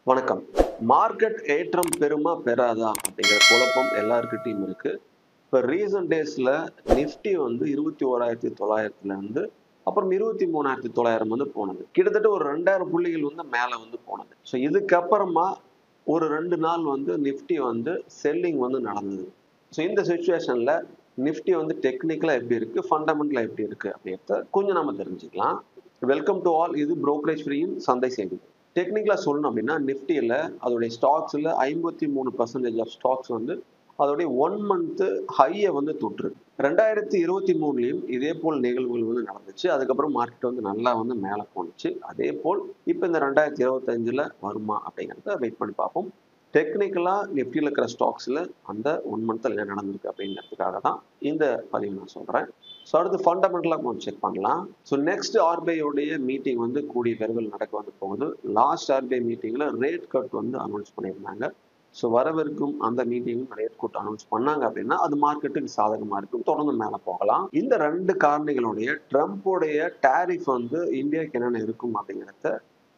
வணக்கம். மார்க்கெட் ஏற்றம் பெறுமா பெறாதா அப்படிங்கிற குழப்பம் எல்லார்கிட்டயும் இருக்கு. இப்போ ரீசன்ட் டேஸ்ல நிஃப்டி வந்து 21,900ல இருந்து அப்புறம் 23,900 வந்து போனது. கிட்டத்தட்ட ஒரு 2000 புள்ளிகள் வந்து மேல வந்து போனது. ஸோ இதுக்கப்புறமா ஒரு 2 நாள் வந்து நிஃப்டி வந்து செல்லிங் வந்து நடந்தது. ஸோ இந்த சிச்சுவேஷன்ல நிஃப்டி வந்து டெக்னிக்கலா எப்படி இருக்கு, ஃபண்டமெண்டலா எப்படி இருக்கு அப்படின்றத கொஞ்சம் நாம தெரிஞ்சுக்கலாம். Welcome to all. இது புரோக்கரேஜ் ஃப்ரீயின் சந்தை செய்தி. டெக்னிக்கலா சொல்லணும் அப்படின்னா நிஃப்டியில் அதோடைய ஸ்டாக்ஸில் 53% ஆஃப் ஸ்டாக்ஸ் வந்து அதோடைய 1 மந்த் ஹையை வந்து தொற்று. 2023லையும் இதே போல் நிகழ்வுகள் வந்து நடந்துச்சு. அதுக்கப்புறம் மார்க்கெட் வந்து நல்லா வந்து மேலே போணுச்சு. அதே போல் இப்போ இந்த 2025ல் வருமா அப்படிங்கிறத வெயிட் பண்ணி பார்ப்போம். டெக்னிக்கலா நிஃப்டியில் இருக்கிற ஸ்டாக்ஸில் அந்த 1 மந்த்தில் என்ன நடந்திருக்கு அப்படிங்கிறதுக்காக தான் இந்த பதிவு நான் சொல்கிறேன். ஸோ அடுத்து ஃபண்டமெண்டலாக கொஞ்சம் செக் பண்ணலாம். ஸோ நெக்ஸ்ட் ஆர்பிஐயோடைய மீட்டிங் வந்து கூடிய விரைவில் நடக்க வந்து போகுது. லாஸ்ட் ஆர்பிஐ மீட்டிங்கில் ரேட் கட் வந்து அனௌன்ஸ் பண்ணியிருந்தாங்க. ஸோ வரவிருக்கும் அந்த மீட்டிங்கும் ரேட் கட் அனௌன்ஸ் பண்ணாங்க அப்படின்னா அது மார்க்கெட்டுக்கு சாதகமாக இருக்கும், தொடர்ந்து மேலே போகலாம். இந்த 2 காரணிகளுடைய ட்ரம்ப்போடைய டேரிஃப் வந்து இந்தியாவுக்கு என்னென்ன இருக்கும் அப்படிங்கிறத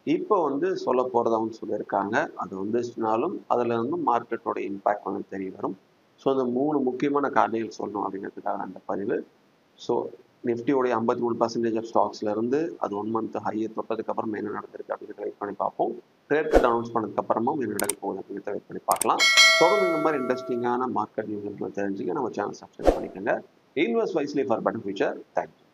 இப்போ வந்து சொல்ல போகிறதாகவும் சொல்லியிருக்காங்க. அது வந்துச்சுனாலும் அதில் இருந்து மார்க்கெட்டோட இம்பேக்ட் வந்து தெரிய வரும். ஸோ இந்த 3 முக்கியமான காரணிகள் சொல்லணும் அப்படிங்கிறதுக்காக அந்த பதிவு. ஸோ நிஃப்டியோடைய 53% ஆஃப் ஸ்டாக்ஸ்ல இருந்து அது 1 மந்த் ஹையை தொட்டதுக்கு அப்புறம் என்ன நடந்திருக்கு அப்படிங்கிறத வெயிட் பண்ணி பார்ப்போம். ரேட் கட் அனௌன்ஸ் பண்ணதுக்கு அப்புறமும் என்ன நடக்க போகுது அப்படிங்கிறத வெயிட் பண்ணி பார்க்கலாம். தொடர்ந்து இந்த மாதிரி இன்ட்ரெஸ்டிங்கான மார்க்கெட் நியூஸ்களை தெரிஞ்சுக்க நம்ம சேனல் சப்ஸ்கிரைப் பண்ணிக்கோங்க. Invest wisely for better future. Thank you.